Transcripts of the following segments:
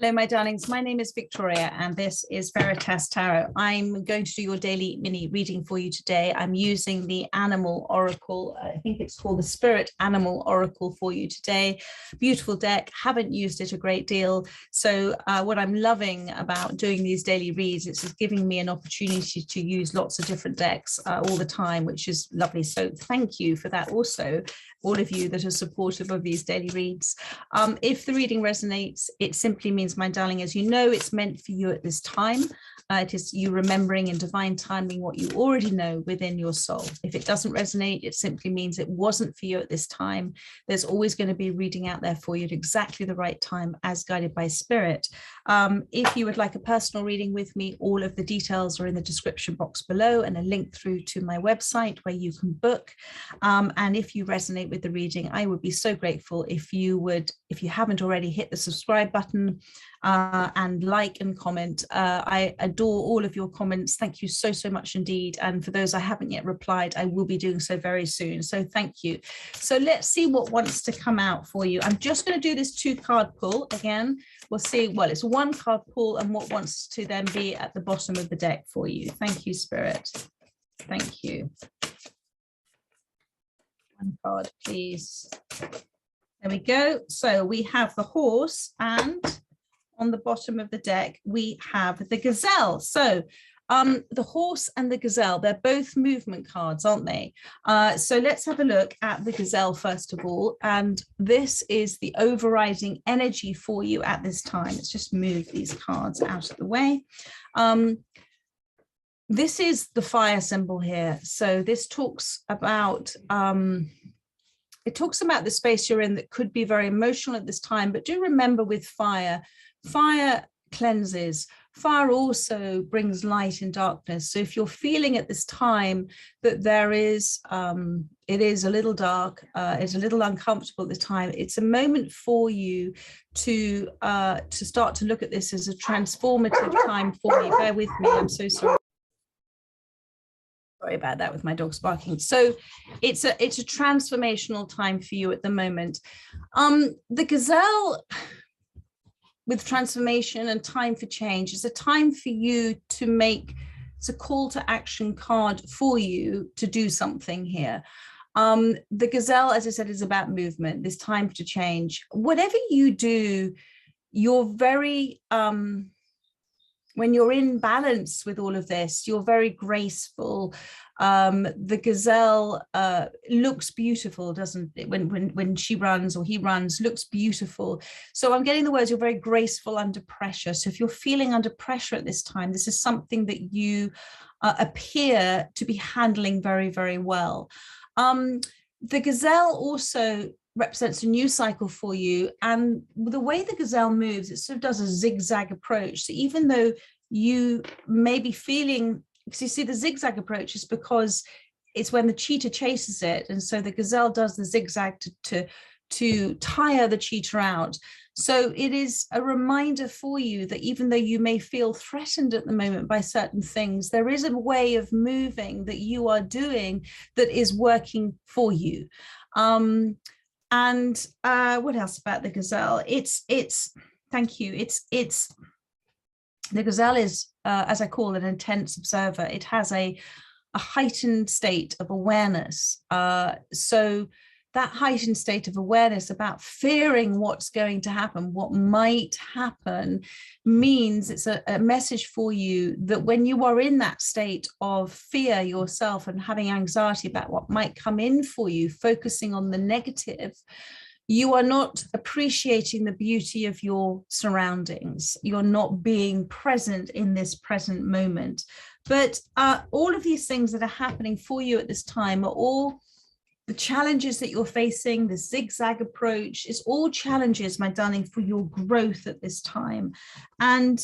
Hello, my darlings. My name is Victoria, and this is Veritas Tarot. I'm going to do your daily mini reading for you today. I'm using the Animal Oracle. I think it's called the Spirit Animal Oracle for you today. Beautiful deck. Haven't used it a great deal. So what I'm loving about doing these daily reads, it's just giving me an opportunity to use lots of different decks all the time, which is lovely. So thank you for that also, all of you that are supportive of these daily reads. If the reading resonates, it simply means, my darling, as you know, it's meant for you at this time. It is you remembering in divine timing what you already know within your soul. If it doesn't resonate, it simply means it wasn't for you at this time. There's always going to be a reading out there for you at exactly the right time, as guided by spirit. If you would like a personal reading with me, all of the details are in the description box below, and a link through to my website where you can book. And if you resonate with the reading, I would be so grateful if you would, if you haven't already, hit the subscribe button and like and comment. I adore all of your comments. Thank you so much indeed. And for those I haven't yet replied, I will be doing so very soon. So thank you. So let's see what wants to come out for you. I'm just going to do this 2-card pull again. We'll see. Well, it's 1-card pull and what wants to then be at the bottom of the deck for you. Thank you, Spirit. Thank you. 1 card, please. There we go. So we have the horse, and on the bottom of the deck, we have the gazelle. So the horse and the gazelle, they're both movement cards, aren't they? So let's have a look at the gazelle first of all. And this is the overriding energy for you at this time. Let's just move these cards out of the way. This is the fire symbol here. So this talks about it talks about the space you're in that could be very emotional at this time. But do remember, with fire, fire cleanses. Fire also brings light in darkness. So if you're feeling at this time that there is, it is a little dark, it's a little uncomfortable at this time, it's a moment for you to start to look at this as a transformative time for me. Bear with me, I'm so sorry. Sorry about that with my dogs barking. So it's a transformational time for you at the moment. The gazelle, with transformation and time for change, is a time for you to make, it's a call to action card for you to do something here. The gazelle, as I said, is about movement, this time to change. Whatever you do, you're very, when you're in balance with all of this, you're very graceful. The gazelle looks beautiful, doesn't it? When she runs or he runs, looks beautiful. So I'm getting the words, you're very graceful under pressure. So if you're feeling under pressure at this time, this is something that you appear to be handling very well. The gazelle also represents a new cycle for you, and the way the gazelle moves, it sort of does a zigzag approach. So even though you may be feeling, because you see the zigzag approach is because it's when the cheetah chases it, and so the gazelle does the zigzag to tire the cheetah out. So it is a reminder for you that even though you may feel threatened at the moment by certain things, there is a way of moving that you are doing that is working for you. And what else about the gazelle? It's thank you. It's the gazelle is, as I call it, an intense observer. It has a heightened state of awareness. So that heightened state of awareness about fearing what's going to happen, what might happen, means it's a message for you that when you are in that state of fear yourself and having anxiety about what might come in for you, focusing on the negative, you are not appreciating the beauty of your surroundings. You're not being present in this present moment. But all of these things that are happening for you at this time are all the challenges that you're facing. The zigzag approach is all challenges, my darling, for your growth at this time. And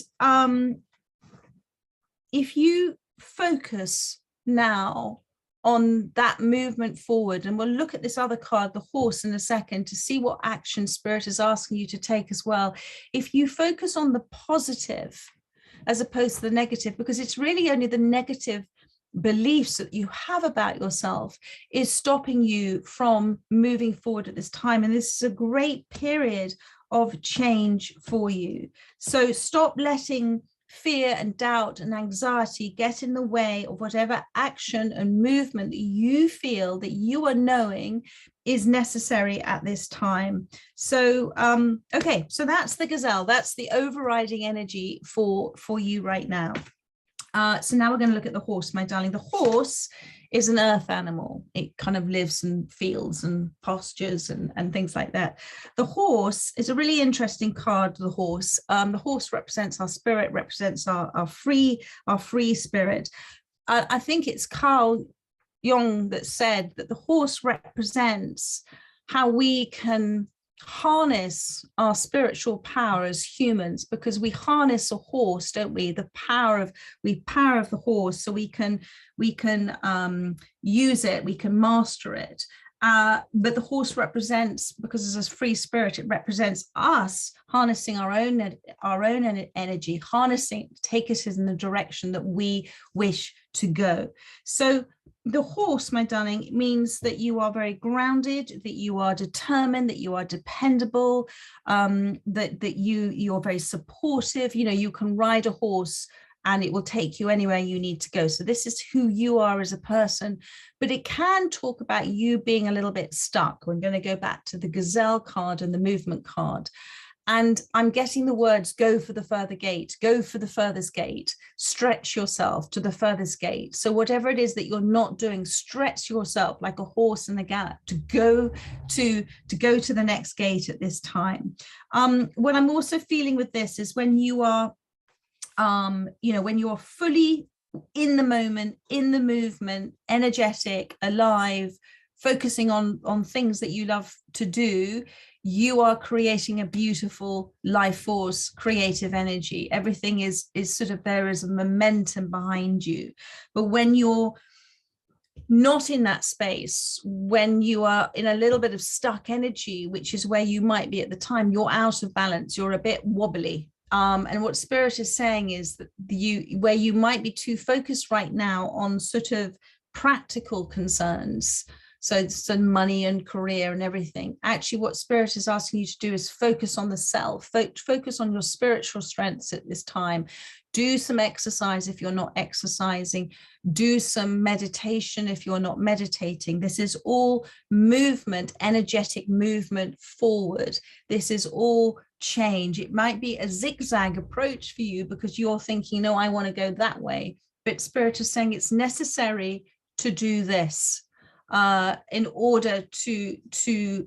if you focus now on that movement forward, and we'll look at this other card, the horse, in a second to see what action Spirit is asking you to take as well. If you focus on the positive as opposed to the negative, because it's really only the negative beliefs that you have about yourself is stopping you from moving forward at this time. And this is a great period of change for you. So stop letting fear and doubt and anxiety get in the way of whatever action and movement that you feel that you are knowing is necessary at this time. So okay, so that's the gazelle. That's the overriding energy for you right now. So now we're going to look at the horse, my darling. The horse is an earth animal. It kind of lives in fields and pastures and things like that. The horse is a really interesting card, the horse. The horse represents our spirit, represents our free spirit. I think it's Carl Jung that said that the horse represents how we can harness our spiritual power as humans, because we harness a horse, don't we? The power of the horse, so we can use it, we can master it. But the horse represents, because it's a free spirit, it represents us harnessing our own energy, harnessing, take us in the direction that we wish to go. So the horse, my darling, means that you are very grounded, that you are determined, that you are dependable, that you're very supportive. You know, you can ride a horse and it will take you anywhere you need to go. So this is who you are as a person, but it can talk about you being a little bit stuck. We're going to go back to the gazelle card and the movement card. And I'm getting the words, go for the further gate, go for the furthest gate, stretch yourself to the furthest gate. So whatever it is that you're not doing, stretch yourself like a horse in the gallop to go to the next gate at this time. What I'm also feeling with this is when you are, when you are fully in the moment, in the movement, energetic, alive, focusing on things that you love to do, you are creating a beautiful life force, creative energy. Everything is sort of, there is a momentum behind you. But when you're not in that space, when you are in a little bit of stuck energy, which is where you might be at the time, you're out of balance, you're a bit wobbly. And what Spirit is saying is that where you might be too focused right now on sort of practical concerns, so money and career and everything. Actually, what Spirit is asking you to do is focus on the self, focus on your spiritual strengths at this time. Do some exercise if you're not exercising. Do some meditation if you're not meditating. This is all movement, energetic movement forward. This is all change. It might be a zigzag approach for you because you're thinking, no, I want to go that way. But Spirit is saying it's necessary to do this in order to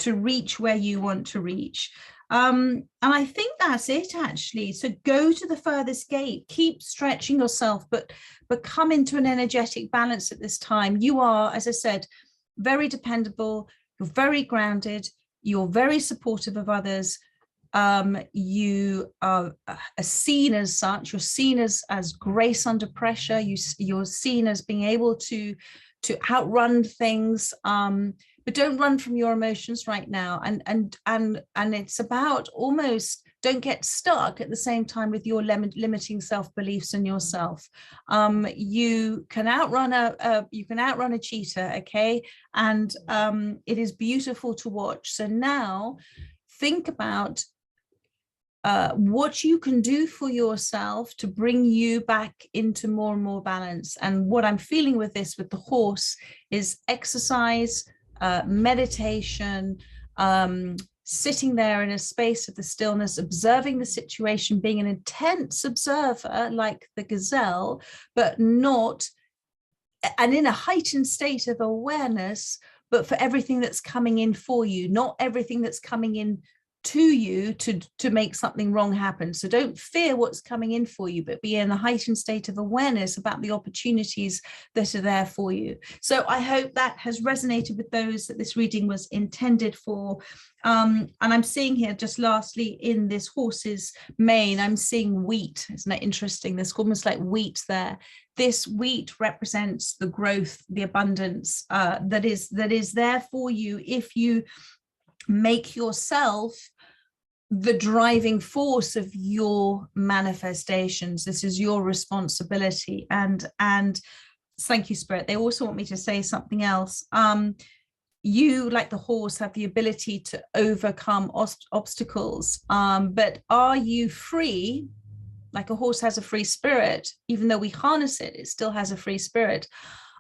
reach where you want to reach. And I think that's it, actually. So go to the furthest gate, keep stretching yourself, but come into an energetic balance at this time. You are, as I said, very dependable, you're very grounded, you're very supportive of others. You are seen as such, you're seen as grace under pressure, you're seen as being able to outrun things, but don't run from your emotions right now. And it's about almost, don't get stuck at the same time with your limiting self-beliefs in yourself. You can outrun a cheetah, okay? And it is beautiful to watch. So now think about what you can do for yourself to bring you back into more and more balance. And what I'm feeling with this, with the horse, is exercise, meditation, sitting there in a space of the stillness, observing the situation, being an intense observer like the gazelle, but not, and in a heightened state of awareness, but for everything that's coming in for you, not everything that's coming in to you to make something wrong happen. So don't fear what's coming in for you, but be in a heightened state of awareness about the opportunities that are there for you. So I hope that has resonated with those that this reading was intended for. And I'm seeing here, just lastly, in this horse's mane, I'm seeing wheat. Isn't that interesting? There's almost like wheat there. This wheat represents the growth, the abundance that is there for you if you make yourself the driving force of your manifestations. This is your responsibility. And thank you, Spirit. They also want me to say something else. you, like the horse, have the ability to overcome obstacles, but are you free? Like a horse has a free spirit, even though we harness it, it still has a free spirit.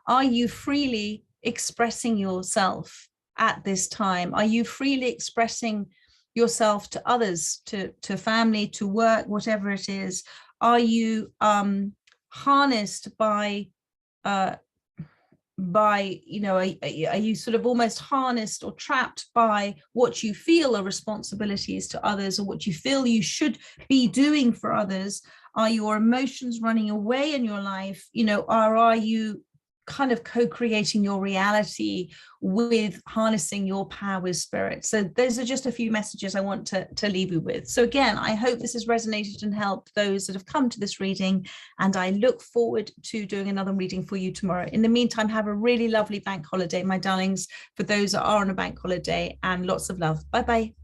Are you freely expressing yourself at this time? Are you freely expressing yourself to others, to family, to work, whatever it is? Are you harnessed by you know, are you sort of almost harnessed or trapped by what you feel are responsibilities to others, or what you feel you should be doing for others? Are your emotions running away in your life, you know, or are you kind of co-creating your reality with harnessing your power with spirit? So those are just a few messages I want to leave you with. So again, I hope this has resonated and helped those that have come to this reading, and I look forward to doing another reading for you tomorrow. In the meantime, have a really lovely bank holiday, my darlings, for those that are on a bank holiday, and lots of love. Bye bye.